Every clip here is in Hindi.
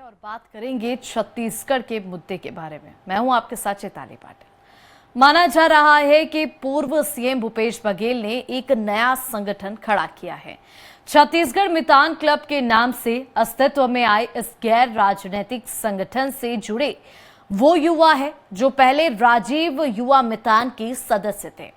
और बात करेंगे छत्तीसगढ़ के मुद्दे के बारे में। मैं हूं आपके साथ चैताली पाटिल। माना जा रहा है कि पूर्व सीएम भूपेश बघेल ने एक नया संगठन खड़ा किया है। छत्तीसगढ़ मितान क्लब के नाम से अस्तित्व में आए इस गैर राजनीतिक संगठन से जुड़े वो युवा है जो पहले राजीव युवा मितान के सदस्य थे।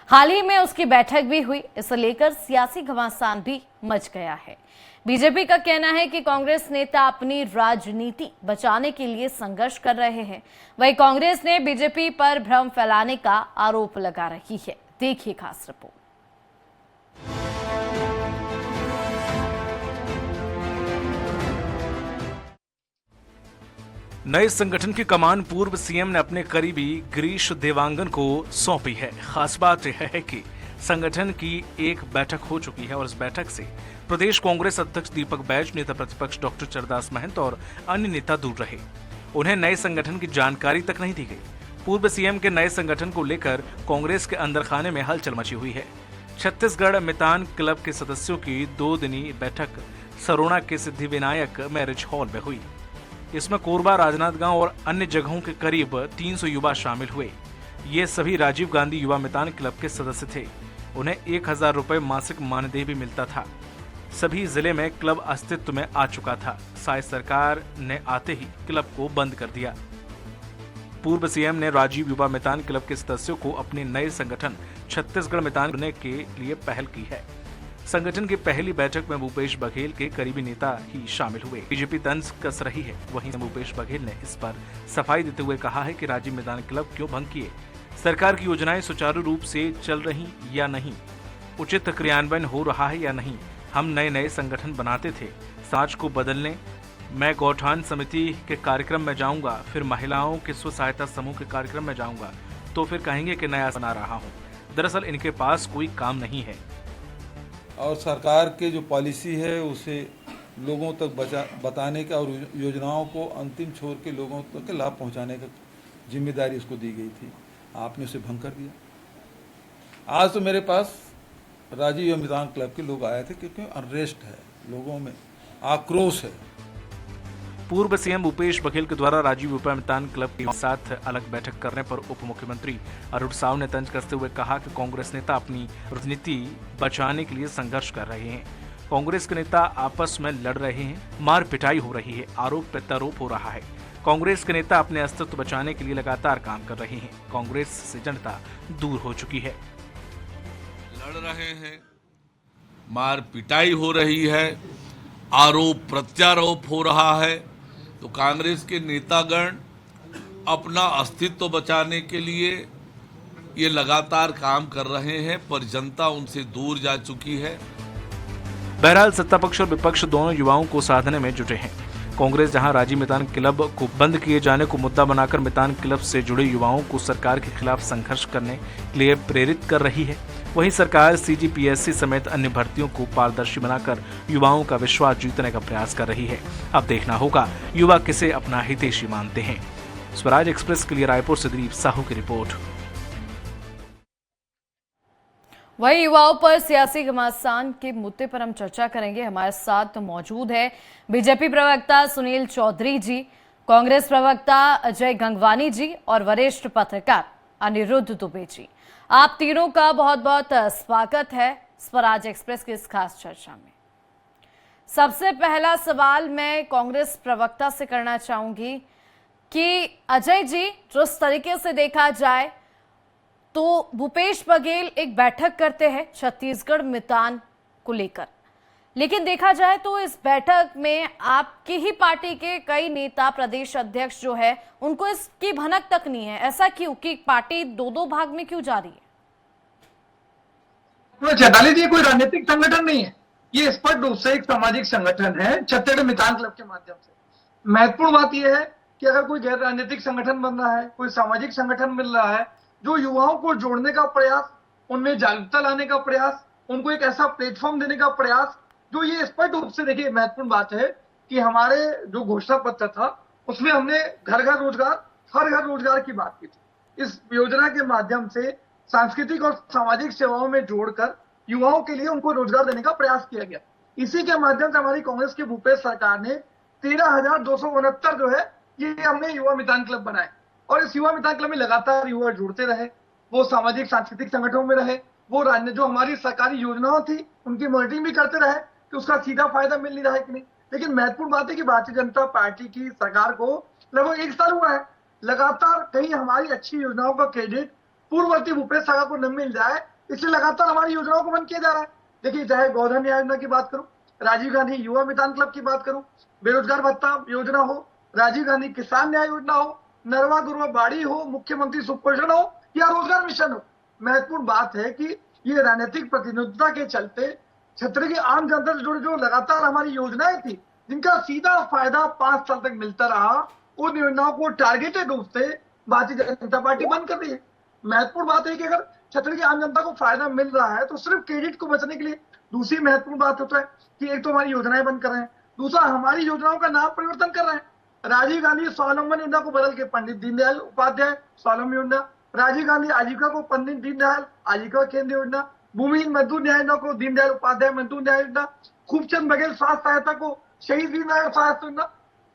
हाल ही में उसकी बैठक भी हुई। इसे लेकर सियासी घमासान भी मच गया है। बीजेपी का कहना है कि कांग्रेस नेता अपनी राजनीति बचाने के लिए संघर्ष कर रहे हैं। वहीं कांग्रेस ने बीजेपी पर भ्रम फैलाने का आरोप लगा रही है। देखिए खास रिपोर्ट। नए संगठन की कमान पूर्व सीएम ने अपने करीबी गिरीश देवांगन को सौंपी है। खास बात यह है कि संगठन की एक बैठक हो चुकी है और इस बैठक से प्रदेश कांग्रेस अध्यक्ष दीपक बैज, नेता प्रतिपक्ष डॉक्टर चरदास महंत और अन्य नेता दूर रहे। उन्हें नए संगठन की जानकारी तक नहीं दी गई। पूर्व सीएम के नए संगठन को लेकर कांग्रेस के अंदर खाने में हलचल मची हुई है। छत्तीसगढ़ मितान क्लब के सदस्यों की 2 दिनी बैठक सरोना के सिद्धिविनायक मैरिज हॉल में हुई। इसमें कोरबा, राजनांदगांव और अन्य जगहों के करीब 300 युवा शामिल हुए। ये सभी राजीव गांधी युवा मितान क्लब के सदस्य थे। उन्हें 1000 रुपए मासिक मानदेय भी मिलता था। सभी जिले में क्लब अस्तित्व में आ चुका था। शायद सरकार ने आते ही क्लब को बंद कर दिया। पूर्व सीएम ने राजीव युवा मितान क्लब के सदस्यों को अपने नए संगठन छत्तीसगढ़ मितान चुनने के लिए पहल की है। संगठन की पहली बैठक में भूपेश बघेल के करीबी नेता ही शामिल हुए। बीजेपी तंज कस रही है। वहीं भूपेश बघेल ने इस पर सफाई देते हुए कहा है कि राजीव मितान क्लब क्यों भंग किए, सरकार की योजनाएं सुचारू रूप से चल रही या नहीं, उचित क्रियान्वयन हो रहा है या नहीं। हम नए संगठन बनाते थे समाज को बदलने। मैं गौठान समिति के कार्यक्रम में जाऊंगा, फिर महिलाओं के स्व सहायता समूह के कार्यक्रम में जाऊंगा, तो फिर कहेंगे कि नया बना रहा हूं। दरअसल इनके पास कोई काम नहीं है और सरकार के जो पॉलिसी है उसे लोगों तक बताने का और योजनाओं को अंतिम छोर के लोगों तक लाभ पहुंचाने का जिम्मेदारी उसको दी गई थी। आपने उसे भंग कर दिया। आज तो मेरे पास राजीव युवा मितान क्लब के लोग आए थे क्योंकि अनरेस्ट है, लोगों में आक्रोश है। पूर्व सीएम भूपेश बघेल के द्वारा राजीव युवा मितान क्लब के साथ अलग बैठक करने पर उप मुख्यमंत्री अरुण साव ने तंज कसते हुए कहा कि कांग्रेस नेता अपनी राजनीति बचाने के लिए संघर्ष कर रहे हैं। कांग्रेस के नेता आपस में लड़ रहे हैं, मार पिटाई हो रही है, आरोप प्रत्यारोप हो रहा है। कांग्रेस के नेता अपने अस्तित्व बचाने के लिए लगातार काम कर रहे हैं। कांग्रेस से जनता दूर हो चुकी है। लड़ रहे हैं, मार पिटाई हो रही है, आरोप प्रत्यारोप हो रहा है। तो कांग्रेस के नेतागण अपना अस्तित्व बचाने के लिए ये लगातार काम कर रहे हैं, पर जनता उनसे दूर जा चुकी है। बहरहाल सत्ता पक्ष और विपक्ष दोनों युवाओं को साधने में जुटे हैं। कांग्रेस जहां राजीव मितान क्लब को बंद किए जाने को मुद्दा बनाकर मितान क्लब से जुड़े युवाओं को सरकार के खिलाफ संघर्ष करने के लिए प्रेरित कर रही है, वहीं सरकार सीजीपीएससी समेत अन्य भर्तियों को पारदर्शी बनाकर युवाओं का विश्वास जीतने का प्रयास कर रही है। अब देखना होगा युवा किसे अपना हितैषी मानते हैं। स्वराज एक्सप्रेस के लिए रायपुर से दिलीप साहू की रिपोर्ट। वही युवाओं पर सियासी घमासान के मुद्दे पर हम चर्चा करेंगे। हमारे साथ मौजूद है बीजेपी प्रवक्ता सुनील चौधरी जी, कांग्रेस प्रवक्ता अजय गंगवानी जी और वरिष्ठ पत्रकार अनिरुद्ध दुबे जी। आप तीनों का बहुत बहुत स्वागत है स्वराज एक्सप्रेस की इस खास चर्चा में। सबसे पहला सवाल मैं कांग्रेस प्रवक्ता से करना चाहूंगी कि अजय जी, जिस तरीके से देखा जाए तो भूपेश बघेल एक बैठक करते हैं छत्तीसगढ़ मितान को लेकर, लेकिन देखा जाए तो इस बैठक में आपकी ही पार्टी के कई नेता, प्रदेश अध्यक्ष जो है, उनको इसकी भनक तक नहीं है। ऐसा क्यों कि पार्टी दो भाग में क्यों जा रही है? चैताली जी, कोई राजनीतिक संगठन नहीं है, ये स्पष्ट रूप से एक सामाजिक संगठन है छत्तीसगढ़ मितान क्लब के माध्यम से। महत्वपूर्ण बात यह है कि अगर कोई गैर राजनीतिक संगठन बन रहा है, कोई सामाजिक संगठन मिल रहा है जो युवाओं को जोड़ने का प्रयास, उनमें जागरूकता लाने का प्रयास, उनको एक ऐसा प्लेटफॉर्म देने का प्रयास, जो ये स्पष्ट रूप से, देखिए महत्वपूर्ण बात है कि हमारे जो घोषणा पत्र था उसमें हमने घर घर रोजगार, हर घर रोजगार की बात की थी। इस योजना के माध्यम से सांस्कृतिक और सामाजिक सेवाओं में जोड़कर युवाओं के लिए उनको रोजगार देने का प्रयास किया गया। इसी के माध्यम से हमारी कांग्रेस की भूपेश सरकार ने 13,269 जो है ये हमने युवा मितान क्लब बनाए, और इस युवा मितान क्लब में लगातार युवा जुड़ते रहे, वो सामाजिक सांस्कृतिक संगठनों में रहे, वो जो हमारी सरकारी योजनाओं थी उनकी मॉनिटरिंग भी करते रहे कि उसका सीधा फायदा मिल नहीं रहा है कि नहीं। लेकिन महत्वपूर्ण बात है कि भारतीय जनता पार्टी की सरकार को लगभग 1 साल हुआ है, लगातार कहीं हमारी अच्छी योजनाओं का क्रेडिट पूर्ववर्ती भूपेश सरकार को न मिल जाए, इसलिए लगातार हमारी योजनाओं को बंद किया जा रहा है। देखिए, चाहे गोधन योजना की बात करूं, राजीव गांधी युवा मितान क्लब की बात करूं, बेरोजगार भत्ता योजना हो, राजीव गांधी किसान न्याय योजना हो, नरवा गुरवा बाड़ी हो, मुख्यमंत्री सुपोषण हो या रोजगार मिशन हो, महत्वपूर्ण बात है कि ये राजनीतिक प्रतिनिधित्वता के चलते क्षेत्र की आम जनता से जुड़ी जो लगातार हमारी योजनाएं थी, जिनका सीधा फायदा 5 साल तक मिलता रहा, उन योजनाओं को टारगेटेड रूप से भारतीय जनता पार्टी बंद कर रही है। महत्वपूर्ण बात है कि अगर क्षेत्र की आम जनता को फायदा मिल रहा है तो सिर्फ क्रेडिट को बचने के लिए दूसरी महत्वपूर्ण बात होता है कि एक तो हमारी योजनाएं बंद कर रहे हैं, दूसरा हमारी योजनाओं का नाम परिवर्तन कर रहे हैं। राजीव गांधी स्वावलंबन योजना को बदल के पंडित दीनदयाल उपाध्याय स्वावलंबन योजना, राजीव गांधी आजीविका को पंडित दीनदयाल आजीविका केंद्र योजना, भूमिहीन मजदूर न्याय योजना को दीनदयाल उपाध्याय मजदूर न्याय योजना, खूबचंद बघेल स्वास्थ्य सहायता को शहीद दीनदयाल स्वास्थ्य योजना।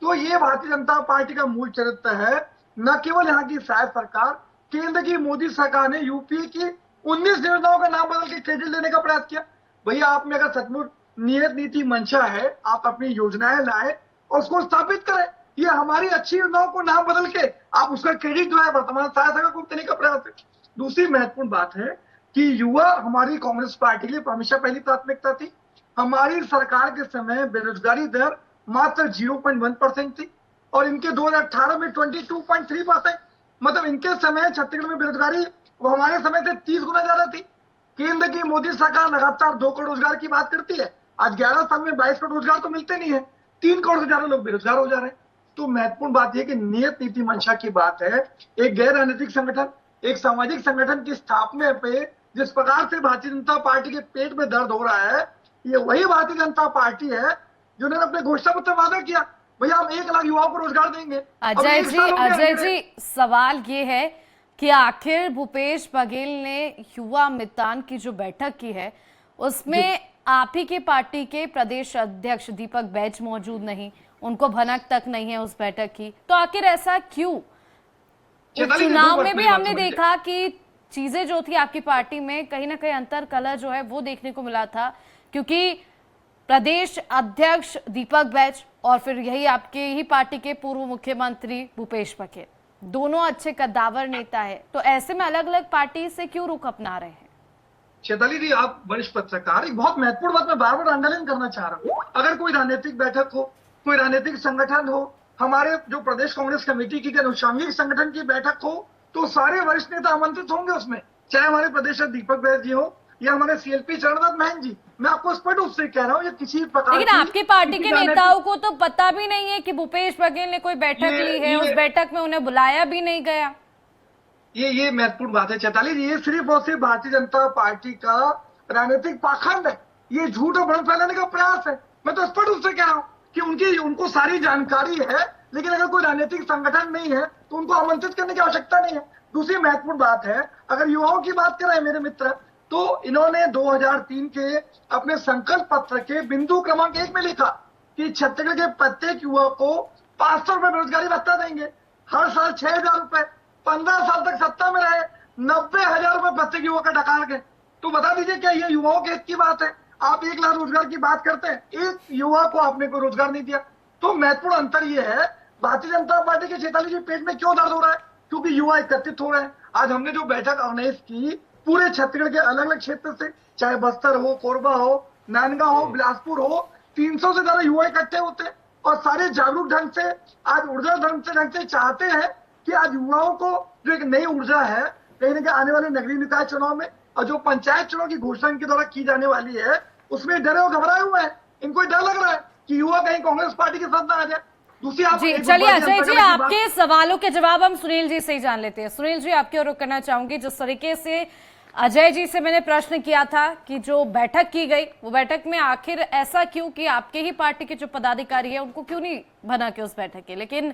तो ये भारतीय जनता पार्टी का मूल चरित्र है। न केवल यहाँ की शायद सरकार, केंद्र की मोदी सरकार ने यूपीए की 19 योजनाओं का नाम बदल के क्रेडिट लेने का प्रयास किया। भैया, आप में अगर सचमुच नियत नीति मंशा है, आप अपनी योजनाएं लाए और उसको स्थापित करें। ये हमारी अच्छी योजनाओं को नाम बदल के आप उसका क्रेडिट जो है वर्तमान सहायता को देने का प्रयास है। दूसरी महत्वपूर्ण बात है कि युवा हमारी कांग्रेस पार्टी के लिए हमेशा पहली प्राथमिकता थी। हमारी सरकार के समय बेरोजगारी दर मात्र 0.1% थी और इनके 2018 में 22.3%, मतलब इनके समय छत्तीसगढ़ में बेरोजगारी वो हमारे समय से 30 गुना ज्यादा थी। केंद्र की मोदी सरकार लगातार 2 करोड़ रोजगार की बात करती है, आज 11 साल में 22 करोड़ रोजगार तो मिलते नहीं है, 3 करोड़ से ज्यादा लोग बेरोजगार हो जा रहे हैं। तो महत्वपूर्ण बात यह कि नियत नीति मंशा की बात है। एक गैर राजनीतिक संगठन, एक सामाजिक संगठन की स्थापना पे जिस प्रकार से भारतीय जनता पार्टी के पेट में दर्द हो रहा है, ये वही भारतीय जनता पार्टी है जिन्होंने अपने घोषणा पत्र में वादा किया, भैया हम 1 लाख युवाओं को रोजगार देंगे। अजय जी, सवाल ये है कि आखिर भूपेश बघेल ने युवा मितान की जो बैठक की है उसमें आप ही की पार्टी के प्रदेश अध्यक्ष दीपक बैज मौजूद नहीं, उनको भनक तक नहीं है उस बैठक की, तो आखिर ऐसा क्यों? चुनाव में भी हमने देखा कि चीजें जो थी आपकी पार्टी में कहीं ना कहीं अंतर कलह जो है वो देखने को मिला था, क्योंकि प्रदेश अध्यक्ष दीपक बैज और फिर यही आपके ही पार्टी के पूर्व मुख्यमंत्री भूपेश बघेल दोनों अच्छे कद्दावर नेता है, तो ऐसे में अलग अलग पार्टी से क्यों रुख अपना रहे हैं? चेताली जी, आप वरिष्ठ पत्रकार, एक बहुत महत्वपूर्ण बात मैं बार बार अंडरलाइन करना चाह रहा हूँ। अगर कोई राजनीतिक बैठक हो, कोई राजनीतिक संगठन हो, हमारे जो प्रदेश कांग्रेस कमेटी की अनुषंगिक संगठन की बैठक हो, तो सारे वरिष्ठ नेता आमंत्रित होंगे उसमें, चाहे हमारे प्रदेश दीपक बैज जी हो या हमारे सीएलपी चरणनाथ महंत जी। मैं आपको स्पष्ट रूप से कह रहा हूँ, ये किसी प्रकार, लेकिन आपकी पार्टी के नेताओं को तो पता भी नहीं है कि भूपेश बघेल ने कोई बैठक ली है, उस बैठक में उन्हें बुलाया भी नहीं गया। ये महत्वपूर्ण बात है चैताली जी, ये सिर्फ और सिर्फ भारतीय जनता पार्टी का राजनीतिक पाखंड है, ये झूठ और भ्रम फैलाने का प्रयास है। मैं तो स्पष्ट रूप से कह रहा हूँ कि उनको सारी जानकारी है, लेकिन अगर कोई राजनीतिक संगठन नहीं है तो उनको आमंत्रित करने की आवश्यकता नहीं है। दूसरी महत्वपूर्ण बात है, अगर युवाओं की बात करें मेरे मित्र, तो इन्होंने 2003 के अपने संकल्प पत्र के बिंदु क्रमांक 1 में लिखा कि छत्तीसगढ़ के प्रत्येक युवा को 500 रुपए बेरोजगारी भत्ता देंगे, हर साल 6,000 रुपए, 15 साल तक सत्ता में रहे, 90,000 रुपए प्रत्येक युवा का डकार के। तो बता दीजिए, क्या ये युवाओं के हित की बात है? आप 1 लाख रोजगार की बात करते हैं, एक युवा को आपने कोई रोजगार नहीं दिया। तो महत्वपूर्ण अंतर ये है, भारतीय जनता पार्टी के चेताली जी पेट में क्यों दर्द हो रहा है? क्योंकि युवा एकत्रित हो रहे हैं। आज हमने जो बैठक ऑर्गेनाइज की पूरे छत्तीसगढ़ के अलग अलग क्षेत्र से, चाहे बस्तर हो, कोरबा हो, नांदगांव हो, बिलासपुर हो, 300 से ज्यादा युवा इकट्ठे होते हैं और सारे जागरूक ढंग से, आज ऊर्जा ढंग से चाहते हैं कि आज युवाओं को जो एक नई ऊर्जा है, कहीं ना कहीं आने वाले नगरीय निकाय चुनाव में और जो पंचायत चुनाव की घोषणा इनके द्वारा की जाने वाली है, उसमें डरे और घबराए हुए हैं। इनको डर लग रहा है कि युवा कहीं कांग्रेस पार्टी के साथ ना आ जाए। दूसरी जी, चलिए अजय जी, आपके सवालों के जवाब हम सुनील जी से ही जान लेते हैं। सुनील जी, आपकी ओर रुख करना चाहूंगी। जिस तरीके से अजय जी से मैंने प्रश्न किया था कि जो बैठक की गई, वो बैठक में आखिर ऐसा क्यों कि आपके ही पार्टी के जो पदाधिकारी है उनको क्यों नहीं बना के उस बैठक के, लेकिन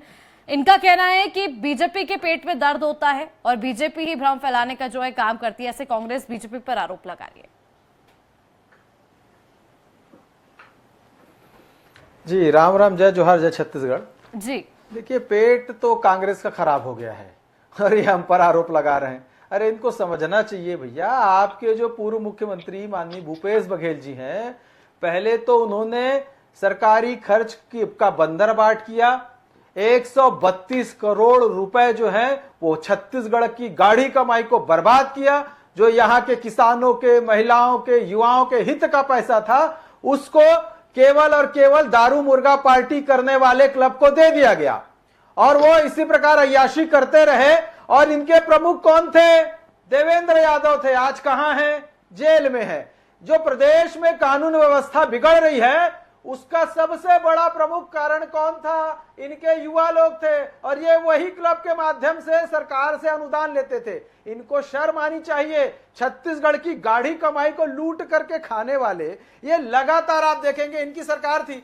इनका कहना है कि बीजेपी के पेट में दर्द होता है और बीजेपी ही भ्रम फैलाने का जो है काम करती है, ऐसे कांग्रेस बीजेपी पर आरोप लगा रही है। जी राम राम, जय जोहार, जय छत्तीसगढ़। जी देखिए, पेट तो कांग्रेस का खराब हो गया है और ये हम पर आरोप लगा रहे हैं। अरे इनको समझना चाहिए भैया। आपके जो पूर्व मुख्यमंत्री माननीय भूपेश बघेल जी हैं, पहले तो उन्होंने सरकारी खर्च का बंदरबाट किया। 132 करोड़ रुपए जो है वो छत्तीसगढ़ की गाढ़ी कमाई को बर्बाद किया। जो यहाँ के किसानों के, महिलाओं के, युवाओं के हित का पैसा था, उसको केवल और केवल दारू मुर्गा पार्टी करने वाले क्लब को दे दिया गया और वो इसी प्रकार अय्याशी करते रहे। और इनके प्रमुख कौन थे? देवेंद्र यादव थे। आज कहां हैं? जेल में है। जो प्रदेश में कानून व्यवस्था बिगड़ रही है, उसका सबसे बड़ा प्रमुख कारण कौन था? इनके युवा लोग थे और ये वही क्लब के माध्यम से सरकार से अनुदान लेते थे। इनको शर्म आनी चाहिए। छत्तीसगढ़ की गाढ़ी कमाई को लूट करके खाने वाले ये लगातार आप देखेंगे इनकी सरकार थी।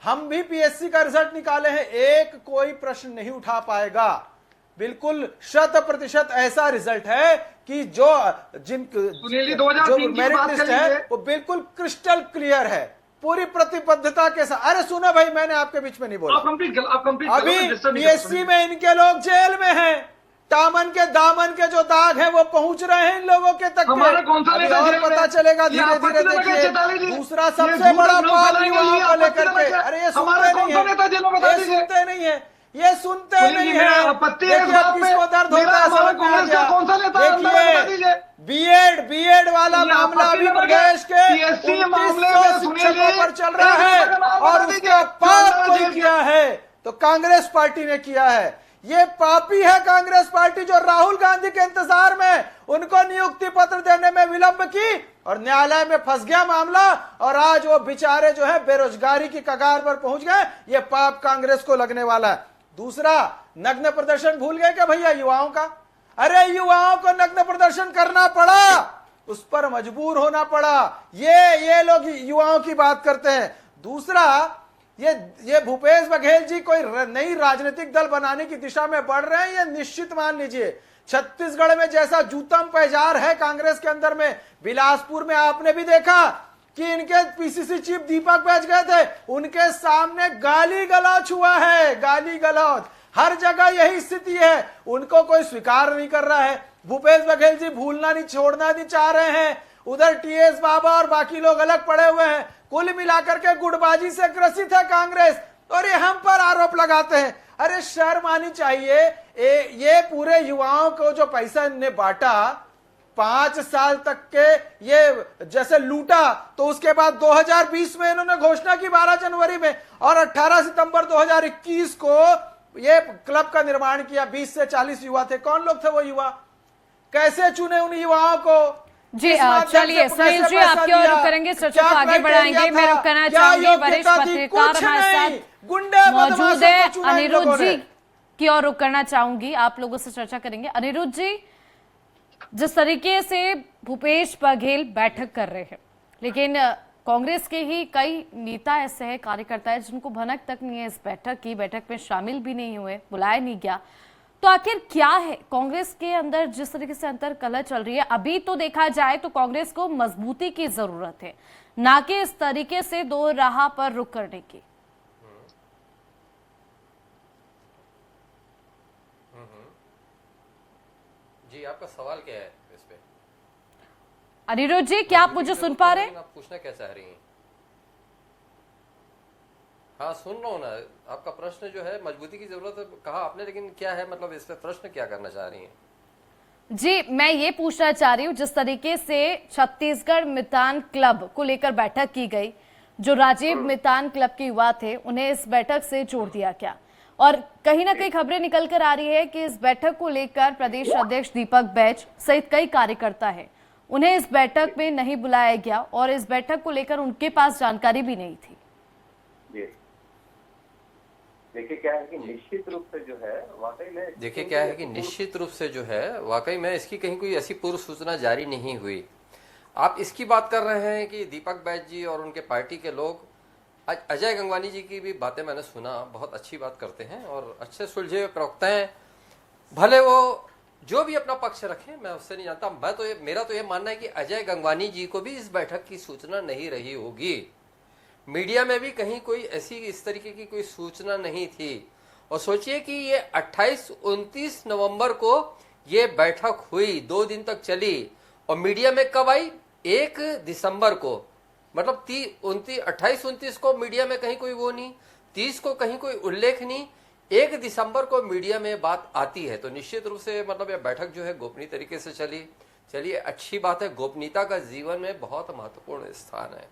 हम भी पीएससी का रिजल्ट निकाले हैं, एक कोई प्रश्न नहीं उठा पाएगा। बिल्कुल 100% ऐसा रिजल्ट है कि जो सुनील जी, 2003 की मेरिट बात लिस्ट कर है लीजिए। वो बिल्कुल क्रिस्टल क्लियर है, पूरी प्रतिबद्धता के साथ। अरे सुनो भाई, मैंने आपके बीच में नहीं बोला। आप कंप्लीट अभी पीएससी में इनके लोग जेल में हैं। दामन के जो दाग हैं वो पहुंच रहे हैं इन लोगों के तक। हमारा कौन सा नेता और जेल में? पता चलेगा ये धीरे आपत्ति धीरे। लगा देखिए, चेताली जी। दूसरा ये सबसे झूठ बड़ा अपना पाप फैलाएंगे, युवाओं ये को आपत्ति लेकर लगा के। क्या? अरे ये हमारा सुनते कौन नहीं सा नेता जेल में बता है, ये दीजिए। सुनते नहीं है, ये सुनते सुनील नहीं जी, मेरा है। आपत्ति है इस देखिए, बात पे। किसको दर्द मेरा होता है हमारा समझ में आ कांग्रेस का गया। कौन सा नेता है? अंदर बता दीजिए। बीएड वाला ये मामला आपत्ति अभी लगा प्रदेश के पीएससी मामले 2900 में सुनील शिक्षकों जी, पर चल रहा है एक नाम और बता दीजिए। उसका पाप जो कोई जेल किया है तो कांग्रेस पार्टी ने किया है। ये पापी है कांग्रेस पार्टी जो राहुल गांधी के इंतजार में उनको नियुक्ति पत्र देने में विलंब की और न्यायालय में फंस गया मामला और आज वो बेचारे जो है बेरोजगारी की कगार पर पहुंच गए। ये पाप कांग्रेस को लगने वाला है। दूसरा, नग्न प्रदर्शन भूल गए क्या भैया युवाओं का? अरे युवाओं को नग्न प्रदर्शन करना पड़ा, उस पर मजबूर होना पड़ा। ये लोग युवाओं की बात करते हैं। दूसरा, ये भूपेश बघेल जी कोई नई राजनीतिक दल बनाने की दिशा में बढ़ रहे हैं, ये निश्चित मान लीजिए। छत्तीसगढ़ में जैसा जूतम पैजार है कांग्रेस के अंदर में, बिलासपुर में आपने भी देखा कि इनके पीसीसी चीफ दीपक बैठ गए थे, उनके सामने गाली गलौज हुआ है। गाली गलौज हर जगह यही स्थिति है, उनको कोई स्वीकार नहीं कर रहा है। भूपेश बघेल जी भूलना नहीं, छोड़ना नहीं चाह रहे हैं। उधर टीएस बाबा और बाकी लोग अलग पड़े हुए हैं। कुल मिलाकर के गुटबाजी से ग्रसित है कांग्रेस और ये हम पर आरोप लगाते हैं। अरे शर्म आनी चाहिए। ये पूरे युवाओं को जो पैसा इनने बांटा 5 साल तक के, ये जैसे लूटा, तो उसके बाद 2020 में इन्होंने घोषणा की 12 जनवरी में और 18 सितंबर 2021 को ये क्लब का निर्माण किया। 20 से 40 युवा थे। कौन लोग थे वो युवा? कैसे चुने उन युवाओं को? जी चलिए सुनील जी, आपकी ओर रुक करेंगे, चर्चा को आगे बढ़ाएंगे। मैं रुक करना चाहूंगी, वरिष्ठ पत्रकार हमारे साथ मौजूद है अनिरुद्ध जी की ओर रुक करना चाहूंगी। आप लोगों से चर्चा करेंगे। अनिरुद्ध जी, जिस तरीके से भूपेश बघेल बैठक कर रहे हैं, लेकिन कांग्रेस के ही कई नेता ऐसे हैं, कार्यकर्ता है जिनको भनक तक नहीं है इस बैठक की, बैठक में शामिल भी नहीं हुए, बुलाया नहीं गया। तो आखिर क्या है कांग्रेस के अंदर जिस तरीके से अंतर कलह चल रही है? अभी तो देखा जाए तो कांग्रेस को मजबूती की जरूरत है, ना कि इस तरीके से दो राह पर रुक करने की। जी, आपका सवाल क्या है इस पे? अनिरुद्ध जी, क्या आप मुझे सुन पा रहे हैं? आप पूछना क्या चाह रही हैं? हाँ, सुन रहा हूँ ना। आपका प्रश्न जो है, मजबूती की जरूरत कहा आपने, लेकिन क्या है मतलब इस पे प्रश्न क्या करना चाह रही हैं? जी, मैं ये पूछना चाह रही हूँ, जिस तरीके से छत्तीसगढ़ मितान क्लब को लेकर बैठक की गई, जो राजीव मितान क्लब के युवा थे उन्हें इस बैठक से जोड़ दिया गया और कहीं ना कहीं खबरें निकल कर आ रही है कि इस बैठक को लेकर प्रदेश अध्यक्ष दीपक बैज सहित कई कार्यकर्ता हैं, उन्हें इस बैठक में नहीं बुलाया गया और इस बैठक को लेकर उनके पास जानकारी भी नहीं थी। देखिए क्या है कि निश्चित रूप से जो है वाकई में, देखिए क्या है कि निश्चित रूप से जो है वाकई में इसकी कहीं कोई ऐसी पूर्व सूचना जारी नहीं हुई। आप इसकी बात कर रहे हैं कि दीपक बैज जी और उनके पार्टी के लोग, अजय गंगवानी जी की भी बातें मैंने सुना, बहुत अच्छी बात करते हैं और अच्छे सुलझे हुए प्रवक्ता हैं। भले वो जो भी अपना पक्ष रखें, मैं उससे नहीं जानता। मैं तो मेरा तो ये मानना है कि अजय गंगवानी जी को भी इस बैठक की सूचना नहीं रही होगी। मीडिया में भी कहीं कोई ऐसी इस तरीके की कोई सूचना नहीं थी। और सोचिए कि ये 28-29 नवंबर को ये बैठक हुई, 2 दिन तक चली, और मीडिया में कब आई? 1 दिसंबर को। मतलब 28-29 को मीडिया में कहीं कोई वो नहीं, 30 को कहीं कोई उल्लेख नहीं, 1 दिसंबर को मीडिया में बात आती है। तो निश्चित रूप से मतलब यह बैठक जो है गोपनीय तरीके से चली। चलिए, अच्छी बात है, गोपनीयता का जीवन में बहुत महत्वपूर्ण स्थान है।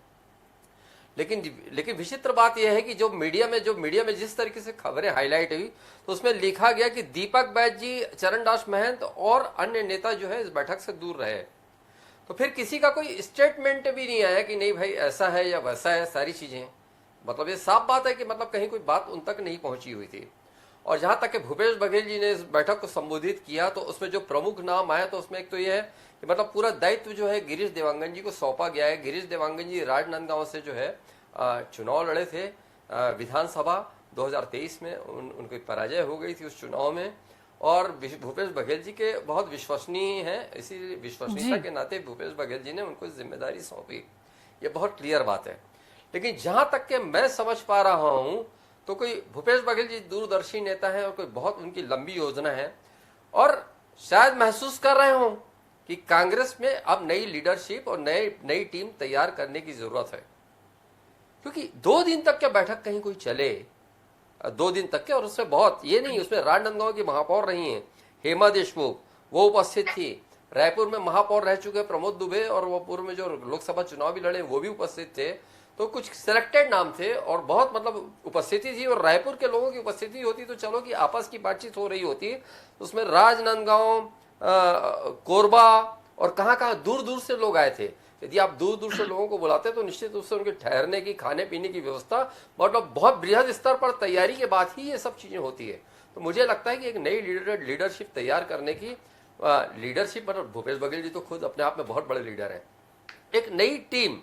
लेकिन विचित्र बात यह है कि जो मीडिया में जिस तरीके से खबरें हाईलाइट हुई, तो उसमें लिखा गया कि दीपक बैज जी, चरणदास महंत और अन्य नेता जो है इस बैठक से दूर रहे। तो फिर किसी का कोई स्टेटमेंट भी नहीं आया कि नहीं भाई ऐसा है या वैसा है, सारी चीजें। मतलब ये साफ बात है कि मतलब कहीं कोई बात उन तक नहीं पहुंची हुई थी। और जहां तक कि भूपेश बघेल जी ने इस बैठक को संबोधित किया, तो उसमें जो प्रमुख नाम आया, तो उसमें एक तो यह है कि मतलब पूरा दायित्व जो है गिरीश देवांगन जी को सौंपा गया है। गिरीश देवांगन जी राजनांदगांव से जो है चुनाव लड़े थे विधानसभा 2023 में, उनकी पराजय हो गई थी उस चुनाव में। और भूपेश बघेल जी के बहुत विश्वसनीय हैं, इसी विश्वसनीयता के नाते भूपेश बघेल जी ने उनको जिम्मेदारी सौंपी। ये बहुत क्लियर बात है। लेकिन जहां तक के मैं समझ पा रहा हूं, तो कोई भूपेश बघेल जी दूरदर्शी नेता है और कोई बहुत उनकी लंबी योजना है, और शायद महसूस कर रहे हो कि कांग्रेस में अब नई लीडरशिप और नई टीम तैयार करने की जरूरत है। क्योंकि 2 दिन तक क्या बैठक कहीं कोई चले, 2 दिन तक के, और उसमें बहुत ये नहीं, उसमें राजनांदगांव की महापौर रही हैं हेमा देशमुख, वो उपस्थित थी। रायपुर में महापौर रह चुके प्रमोद दुबे, और वो पूर्व में जो लोकसभा चुनाव भी लड़े वो भी उपस्थित थे। तो कुछ सिलेक्टेड नाम थे और बहुत मतलब उपस्थिति थी। और रायपुर के लोगों की उपस्थिति होती तो चलो कि आपस की बातचीत हो रही होती, उसमें राजनांदगांव, कोरबा और कहाँ दूर दूर से लोग आए थे। यदि आप दूर दूर से लोगों को बुलाते तो निश्चित रूप से उनके ठहरने की, खाने पीने की व्यवस्था मतलब बहुत बृहद स्तर पर तैयारी के बाद ही ये सब चीजें होती है। तो मुझे लगता है कि एक नई लीडरशिप तैयार करने की, लीडरशिप मतलब भूपेश बघेल जी तो खुद अपने आप में बहुत बड़े लीडर हैं, एक नई टीम,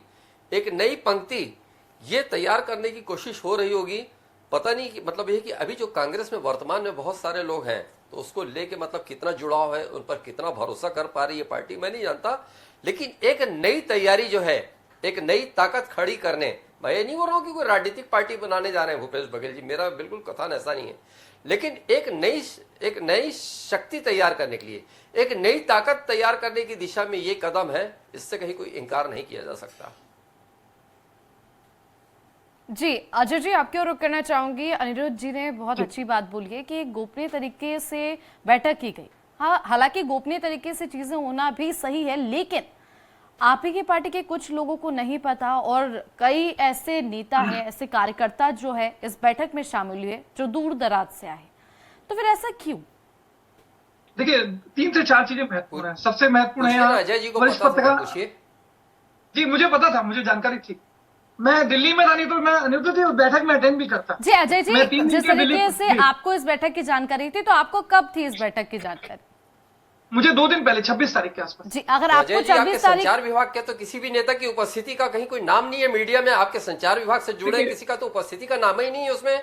एक नई पंक्ति ये तैयार करने की कोशिश हो रही होगी। पता नहीं कि मतलब ये कि अभी जो कांग्रेस में वर्तमान में बहुत सारे लोग हैं, तो उसको लेके मतलब कितना जुड़ाव है, उन पर कितना भरोसा कर पा रही है पार्टी, मैं नहीं जानता। लेकिन एक नई तैयारी जो है, एक नई ताकत खड़ी करने, मैं ये नहीं बोल रहा हूं कि कोई राजनीतिक पार्टी बनाने जा रहे हैं भूपेश बघेल जी, मेरा बिल्कुल कथन ऐसा नहीं है। लेकिन एक नई शक्ति तैयार करने के लिए, एक नई ताकत तैयार करने की दिशा में ये कदम है, इससे कहीं कोई इनकार नहीं किया जा सकता। जी अजय जी, आपकी ओर रुख करना चाहूंगी। अनिरुद्ध जी ने बहुत अच्छी बात बोली है कि गोपनीय तरीके से बैठक की गई। हाँ, हालांकि गोपनीय तरीके से चीजें होना भी सही है, लेकिन आप ही की पार्टी के कुछ लोगों को नहीं पता, और कई ऐसे नेता हैं, ऐसे कार्यकर्ता जो है इस बैठक में शामिल हुए जो दूर दराज से आए, तो फिर ऐसा क्यों? देखिए, 3 से 4 चीजें महत्वपूर्ण है। सबसे महत्वपूर्ण है अजय जी को पूछिए। जी, मुझे पता था, मुझे जानकारी थी। मैं दिल्ली में था, नहीं तो मैं अनिरुद्ध जी उस बैठक में अटेंड भी करता। जी अजय जी, जिस तरीके से आपको इस बैठक की जानकारी थी, तो आपको कब थी इस बैठक की जानकारी? मुझे 2 दिन पहले, 26 तारीख के आसपास। जी, अगर आपको 26 तारीख, संचार विभाग के तो किसी भी नेता की उपस्थिति का कहीं कोई नाम नहीं है मीडिया में। आपके संचार विभाग से जुड़े किसी का तो उपस्थिति का नाम ही नहीं है उसमें।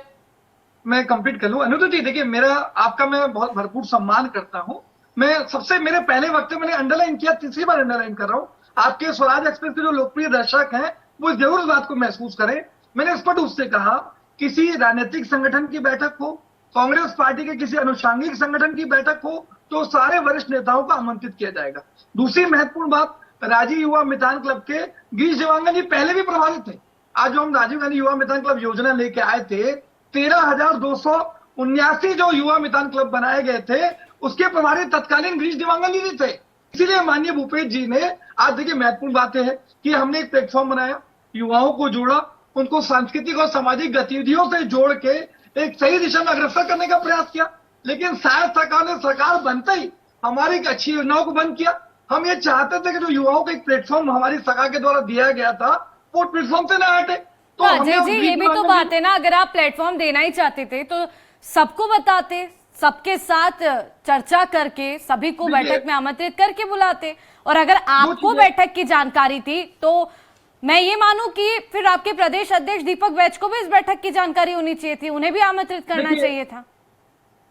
मैं कंप्लीट कर लूं अनिरुद्ध जी। देखिए, मेरा आपका मैं बहुत भरपूर सम्मान करता हूं। मैं सबसे मेरे पहले वक्त मैंने अंडरलाइन किया, तीसरी बार अंडरलाइन कर रहा हूं, आपके स्वराज एक्सप्रेस के जो लोकप्रिय दर्शक हैं वो जरूर इस बात को महसूस करें। मैंने स्पष्ट रूप से कहा, किसी राजनीतिक संगठन की बैठक हो, कांग्रेस पार्टी के किसी अनुषांगिक संगठन की बैठक हो, तो सारे वरिष्ठ नेताओं को आमंत्रित किया जाएगा। दूसरी महत्वपूर्ण बात, राजीव युवा मितान क्लब के गिरीश देवांगन जी पहले भी प्रभावित थे। आज जो हम राजीव गांधी युवा मितान क्लब योजना लेके आए थे, 13,279 जो युवा मितान क्लब बनाए गए थे, उसके प्रभारी तत्कालीन गिरीश देवांगन जी थे। इसीलिए माननीय भूपेश जी ने, आज देखिए महत्वपूर्ण बात है कि हमने एक प्लेटफॉर्म बनाया, युवाओं को जोड़ा, उनको सांस्कृतिक और सामाजिक गतिविधियों से जोड़ के एक सही दिशा में अग्रसर करने का प्रयास किया। लेकिन शायद सरकार ने, सरकार बनते ही हमारी अच्छी योजनाओं को बंद किया। हम ये चाहते थे कि जो युवाओं को एक प्लेटफॉर्म हमारी सरकार के द्वारा दिया गया था, वो प्लेटफॉर्म से न हटे। तो अजय जी, ये भी तो बात है ना, अगर आप प्लेटफॉर्म देना ही चाहते थे तो सबको बताते, सबके साथ चर्चा करके, सभी को बैठक में आमंत्रित करके बुलाते। और अगर आपको बैठक की जानकारी थी, तो मैं ये मानूं कि फिर आपके प्रदेश अध्यक्ष दीपक बैज को भी इस बैठक की जानकारी होनी चाहिए थी, उन्हें भी आमंत्रित करना चाहिए था।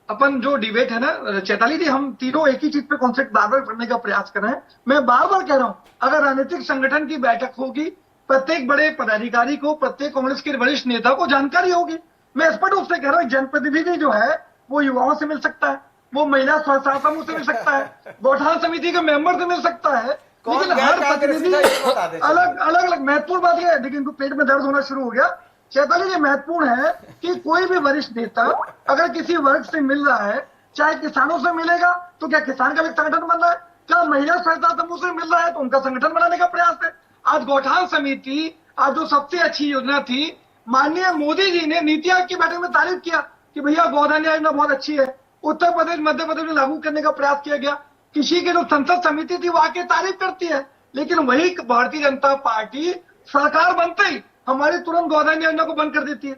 अपन जो डिबेट है ना चैताली जी, हम तीनों एक ही चीज पे कॉन्सेप्ट बार बार करने का प्रयास कर रहे हैं। मैं बार बार कह रहा हूं, अगर राजनीतिक संगठन की बैठक होगी प्रत्येक बड़े पदाधिकारी को, प्रत्येक कांग्रेस के वरिष्ठ नेता को जानकारी होगी। मैं स्पष्ट रूप से कह रहा हूँ, जनप्रतिनिधि जो है वो युवाओं से मिल सकता है, वो महिला स्वसहायता समूह से मिल सकता है, गौठान समिति के मेंबर से मिल सकता है, लेकिन हर प्रतिनिधि अलग अलग महत्वपूर्ण बात यह है। देखिए, इनको पेट में दर्द होना शुरू हो गया। चैताली, ये महत्वपूर्ण है कि कोई भी वरिष्ठ नेता अगर किसी वर्ग से मिल रहा है, चाहे किसानों से मिलेगा तो क्या किसान का भी संगठन बन रहा है, क्या महिला सहायता समूह से मिल रहा है तो उनका संगठन बनाने का प्रयास है। आज गौठान समिति, आज जो सबसे अच्छी योजना थी, माननीय मोदी जी ने नीति आयोग की बैठक में तारीफ किया कि भैया गोधन योजना बहुत अच्छी है, उत्तर प्रदेश मध्य प्रदेश में लागू करने का प्रयास किया गया। किसी की जो संसद समिति थी वो आके तारीफ करती है, लेकिन वही भारतीय जनता पार्टी सरकार बनते ही हमारी तुरंत गोधन योजना को बंद कर देती है।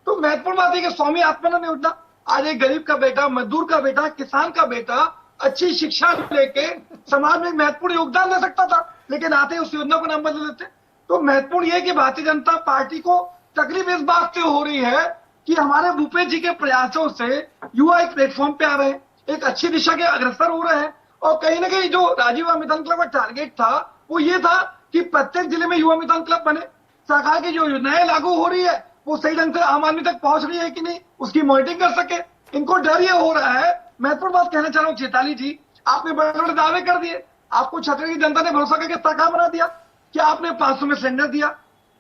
तो महत्वपूर्ण बात है कि स्वामी आत्मानंद योजना, आज एक गरीब का बेटा, मजदूर का बेटा, किसान का बेटा अच्छी शिक्षा लेके समाज में महत्वपूर्ण योगदान दे सकता था, लेकिन आते ही उस योजना को नाम बदल देते। तो महत्वपूर्ण यह कि भारतीय जनता पार्टी को तकलीफ इस बात से हो रही है कि हमारे भूपेश जी के प्रयासों से युवा एक प्लेटफॉर्म पे आ रहे हैं, एक अच्छी दिशा के अग्रसर हो रहे हैं, और कहीं ना कहीं जो राजीव मितान क्लब का टारगेट था वो ये था कि प्रत्येक जिले में युवा मितान क्लब बने। सरकार की जो योजनाएं लागू हो रही है वो सही ढंग से आम आदमी तक पहुंच रही है कि नहीं, उसकी मॉनिटरिंग कर सके। इनको डर ये हो रहा है। महत्वपूर्ण बात कहना चाह रहा हूँ चैताली जी, आपने बड़े बड़े दावे कर दिए, आपको छत्तीसगढ़ की जनता ने भरोसा करके सरकार बना दिया। क्या आपने 500 में सिलेंडर दिया?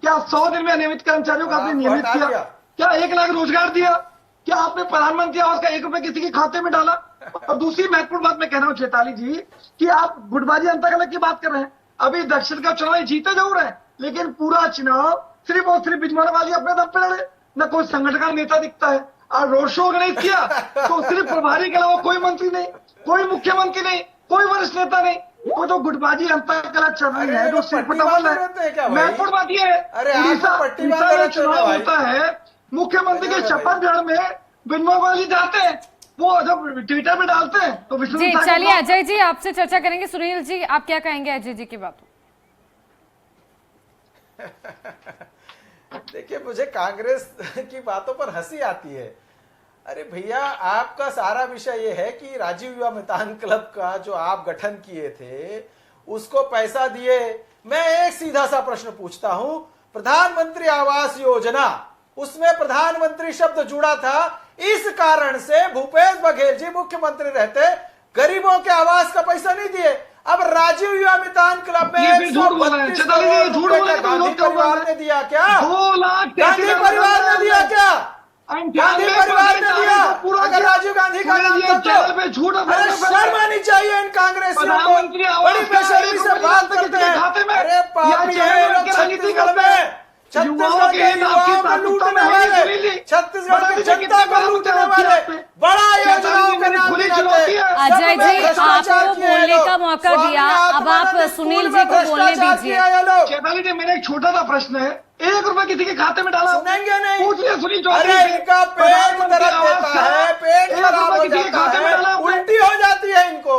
क्या 100 दिन में अनियमित कर्मचारियों को आपने नियमित किया? क्या 1 लाख रोजगार दिया? क्या आपने प्रधानमंत्री आवास का 1 रुपए किसी के खाते में डाला? और दूसरी महत्वपूर्ण बात मैं कह रहा हूँ चैताली जी कि आप गुटबाजी जनता कलक की बात कर रहे हैं। अभी दक्षिण का चुनाव जीते जरूर है, लेकिन पूरा चुनाव सिर्फ और सिर्फ बिजनौरवाली अपने दम पे लड़े, न कोई संगठन का नेता दिखता है। और रोड शो ऑर्गेनाइज किया तो सिर्फ प्रभारी के अलावा कोई मंत्री नहीं, कोई मुख्यमंत्री नहीं, कोई वरिष्ठ नेता नहीं। वो जो गुटबाजी जनता कलक चल रही है, जो सिरपटवल है। महत्वपूर्ण बात यह है, उड़ीसा में चुनाव होता है, मुख्यमंत्री के शपथ ग्रहण में बिजनौरवाली जाते हैं, वो जब ट्विटर में डालते हैं तो विष्णु जी चलिए अजय जी आपसे चर्चा करेंगे। सुनील जी आप क्या कहेंगे अजय जी की बातों? देखिए, मुझे कांग्रेस की बातों पर हंसी आती है। अरे भैया, आपका सारा विषय ये है कि राजीव युवा मितान क्लब का जो आप गठन किए थे उसको पैसा दिए। मैं एक सीधा सा प्रश्न पूछता हूं, प्रधानमंत्री आवास योजना, उसमें प्रधानमंत्री शब्द जुड़ा था, इस कारण से भूपेश बघेल जी मुख्यमंत्री रहते गरीबों के आवास का पैसा नहीं दिए। अब राजीव युवा मितान क्लब में गांधी परिवार ने दिया क्या? 2 लाख गांधी परिवार ने दिया क्या? गांधी परिवार ने दिया। अगर राजीव गांधी का नाम था तो अरे शर्म आनी चाहिए इन कांग्रेसियों को, बड़ी बेशर्मी से बात करते हैं। अरे पापी है ये लोग छत्तीसगढ़ में, छत्तीसगढ़ के युवाओं को लूटने वाले, छत्तीसगढ़ की जनता को लूटने वाले, बड़ा योजनाओं के नाम दिखाते। अजय जी आपको बोलने का मौका दिया, अब आप सुनील जी को बोलने दीजिए। चैताली जी, मेरा एक छोटा सा प्रश्न है, 1 रुपए किसी के खाते में डाला? सुनेंगे नहीं, पूछ लिया सुनील अरे चौधरी। इनका पेट दर्द देता है, पेट खराब हो जाता है, उल्टी हो जाती है इनको।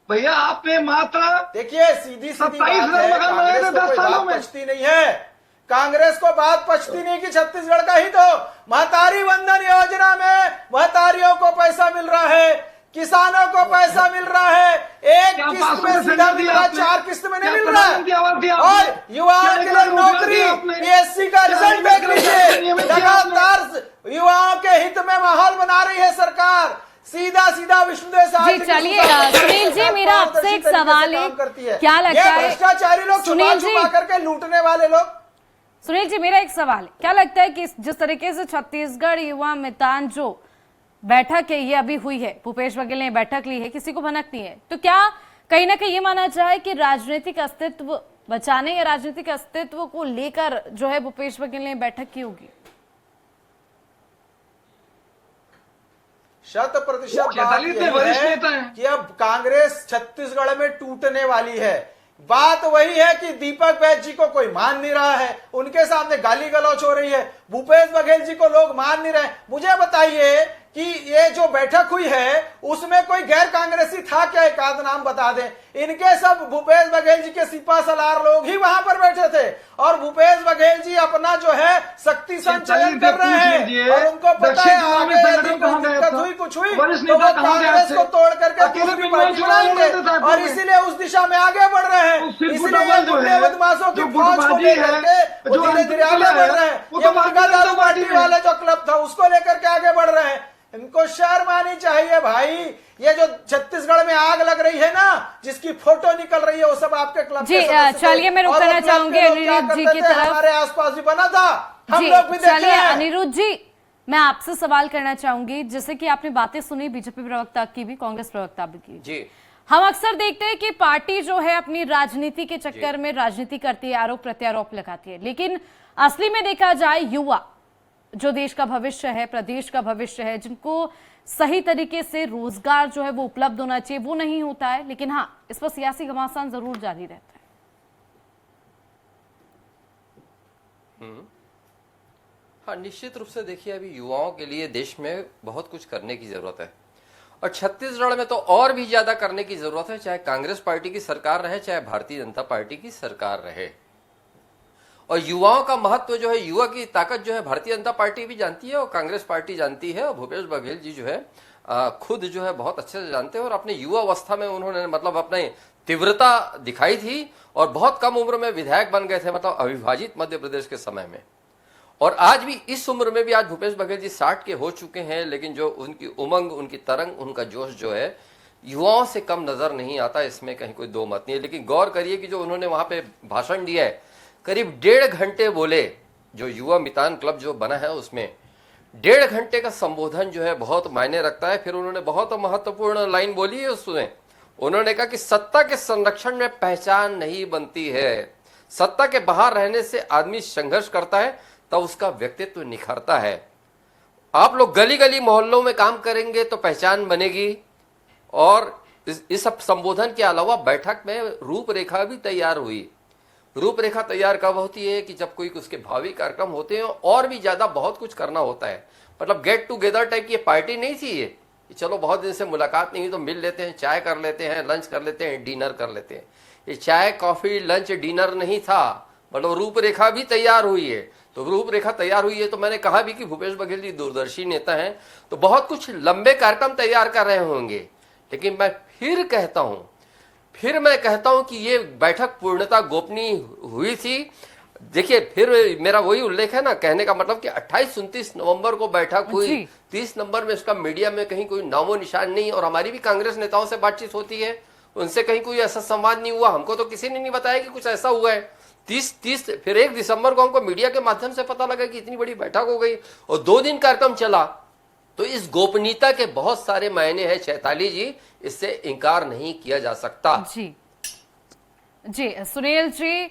भैया आपने मात्र देखिए, सीधी सीधी बात है, 27 मकान बनाए थे 10 सालों में। पचती नहीं है कांग्रेस को, बात पचती नहीं कि छत्तीसगढ़ का ही तो महतारी वंदन योजना में महतारियों को पैसा मिल रहा है, किसानों को पैसा मिल रहा है, एक किस्त में सीधा मिल रहा है, 4 किस्त में नहीं मिल रहा है। और युवाओं के लिए नौकरी, पीएससी का रिजल्ट देख लीजिए, लगातार युवाओं के हित में माहौल बना रही है सरकार। सीधा सीधा विष्णुदेव जी चलिए सुनील जी, मेरा आपसे एक सवाल है, क्या लगता है भ्रष्टाचारी लोग सुनील जी, छुपा करके लूटने वाले लोग? सुनील जी मेरा एक सवाल है, क्या लगता है कि जिस तरीके से छत्तीसगढ़ युवा मितान जो बैठक है ये अभी हुई है, भूपेश बघेल ने बैठक ली है, किसी को भनक नहीं है, तो क्या कहीं ना कहीं ये माना जाए कि राजनीतिक अस्तित्व बचाने या राजनीतिक अस्तित्व को लेकर जो है भूपेश बघेल ने बैठक की होगी? 100% बात यही है कि अब कांग्रेस छत्तीसगढ़ में टूटने वाली है। बात वही है कि दीपक बैज जी को कोई मान नहीं रहा है, उनके सामने गाली गलौच हो रही है, भूपेश बघेल जी को लोग मान नहीं रहे। मुझे बताइए कि ये जो बैठक हुई है उसमें कोई गैर कांग्रेसी था क्या? एक आध नाम बता दें। इनके सब भूपेश बघेल जी के सिपा सलार लोग ही वहां पर बैठे थे और भूपेश बघेल जी अपना जो है शक्ति संचयन कर रहे हैं और उनको पता है आगे यदि कोई दिक्कत हुई कुछ हुई तो वो कांग्रेस को तोड़ करके दूसरी पार्टी बनाएंगे और इसीलिए उस दिशा में आगे बढ़ रहे हैं। इसलिए बदमाशों की फौज को लेकर के वो धीरे धीरे आगे बढ़ रहे हैं। ये मुर्गा दारू पार्टी वाले जो क्लब था उसको लेकर के आगे बढ़ रहे हैं। इनको शर्म आनी चाहिए भाई। ये जो छत्तीसगढ़ में आग लग रही है ना, जिसकी फोटो निकल रही है, वो सब आपके क्लब जी। चलिए मैं रुक करना चाहूंगी अनिरुद्ध जी की तरफ। हमारे आसपास भी बना था, हम जी लोग भी देखे चलिए हैं। अनिरुद्ध जी, मैं आपसे सवाल करना चाहूंगी। जैसे कि आपने बातें सुनी बीजेपी प्रवक्ता की भी, कांग्रेस प्रवक्ता की जी। हम अक्सर देखते हैं कि पार्टी जो है अपनी राजनीति के चक्कर में राजनीति करती है, आरोप प्रत्यारोप लगाती है, लेकिन असली में देखा जाए युवा जो देश का भविष्य है, प्रदेश का भविष्य है, जिनको सही तरीके से रोजगार जो है वो उपलब्ध होना चाहिए, वो नहीं होता है। लेकिन हाँ, इस पर सियासी घमासान जरूर जारी रहता है। हाँ, निश्चित रूप से देखिए, अभी युवाओं के लिए देश में बहुत कुछ करने की जरूरत है और छत्तीसगढ़ में तो और भी ज्यादा करने की जरूरत है, चाहे कांग्रेस पार्टी की सरकार रहे, चाहे भारतीय जनता पार्टी की सरकार रहे। और युवाओं का महत्व जो है, युवा की ताकत जो है, भारतीय जनता पार्टी भी जानती है और कांग्रेस पार्टी जानती है और भूपेश बघेल जी जो है खुद जो है बहुत अच्छे से जानते हैं। और अपने युवा अवस्था में उन्होंने मतलब अपने तीव्रता दिखाई थी और बहुत कम उम्र में विधायक बन गए थे, मतलब अविभाजित मध्य प्रदेश के समय में। और आज भी इस उम्र में भी आज भूपेश बघेल जी 60 के हो चुके हैं, लेकिन जो उनकी उमंग, उनकी तरंग, उनका जोश जो है युवाओं से कम नजर नहीं आता, इसमें कहीं कोई दो मत नहीं है। लेकिन गौर करिए कि जो उन्होंने वहां पे भाषण दिया है, करीब 1.5 घंटे बोले। जो युवा मितान क्लब जो बना है उसमें 1.5 घंटे का संबोधन जो है बहुत मायने रखता है। फिर उन्होंने बहुत महत्वपूर्ण लाइन बोली है उसमें। उन्होंने कहा कि सत्ता के संरक्षण में पहचान नहीं बनती है, सत्ता के बाहर रहने से आदमी संघर्ष करता है तब उसका व्यक्तित्व निखरता है। आप लोग गली गली मोहल्लों में काम करेंगे तो पहचान बनेगी। और इस सब संबोधन के अलावा बैठक में रूपरेखा भी तैयार हुई। रूपरेखा तैयार कब होती है कि जब कोई उसके भावी कार्यक्रम होते हैं और भी ज्यादा बहुत कुछ करना होता है। मतलब गेट टुगेदर टाइप की पार्टी नहीं थी ये, चलो बहुत दिन से मुलाकात नहीं हुई तो मिल लेते हैं, चाय कर लेते हैं, लंच कर लेते हैं, डिनर कर लेते हैं। ये चाय, कॉफी, लंच, डिनर नहीं था, मतलब रूपरेखा भी तैयार हुई है। तो रूपरेखा तैयार हुई है तो मैंने कहा भी कि भूपेश बघेल जी दूरदर्शी नेता हैं तो बहुत कुछ लंबे कार्यक्रम तैयार कर रहे होंगे। लेकिन मैं फिर कहता हूं कि ये बैठक पूर्णतः गोपनीय हुई थी। देखिए, फिर मेरा वही उल्लेख है ना, कहने का मतलब कि 28-29 नवंबर को बैठक हुई, 30 नंबर में इसका मीडिया में कहीं कोई नामो निशान नहीं। और हमारी भी कांग्रेस नेताओं से बातचीत होती है, उनसे कहीं कोई ऐसा संवाद नहीं हुआ। हमको तो किसी ने नहीं बताया कि कुछ ऐसा हुआ है। 30 फिर 1 दिसंबर को हमको मीडिया के माध्यम से पता लगा कि इतनी बड़ी बैठक हो गई और 2 दिन कार्यक्रम चला। तो इस गोपनीयता के बहुत सारे मायने हैं चैताली जी, इससे इनकार नहीं किया जा सकता। जी सुनील जी,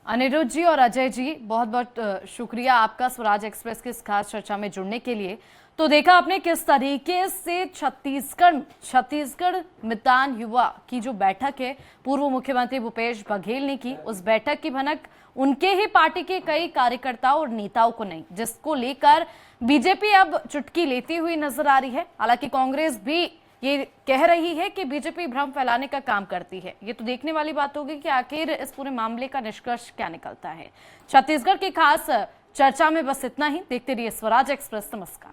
अनिरुद्ध जी और अजय जी, बहुत बहुत शुक्रिया आपका स्वराज एक्सप्रेस की इस खास चर्चा में जुड़ने के लिए। तो देखा आपने किस तरीके से छत्तीसगढ़ मितान युवा की जो बैठक है पूर्व मुख्यमंत्री भूपेश बघेल ने की, उस बैठक की भनक उनके ही पार्टी के कई कार्यकर्ताओं और नेताओं को नहीं, जिसको लेकर बीजेपी अब चुटकी लेती हुई नजर आ रही है। हालांकि कांग्रेस भी ये कह रही है कि बीजेपी भ्रम फैलाने का काम करती है। ये तो देखने वाली बात होगी कि आखिर इस पूरे मामले का निष्कर्ष क्या निकलता है। छत्तीसगढ़ की खास चर्चा में बस इतना ही। देखते रहिए स्वराज एक्सप्रेस। नमस्कार।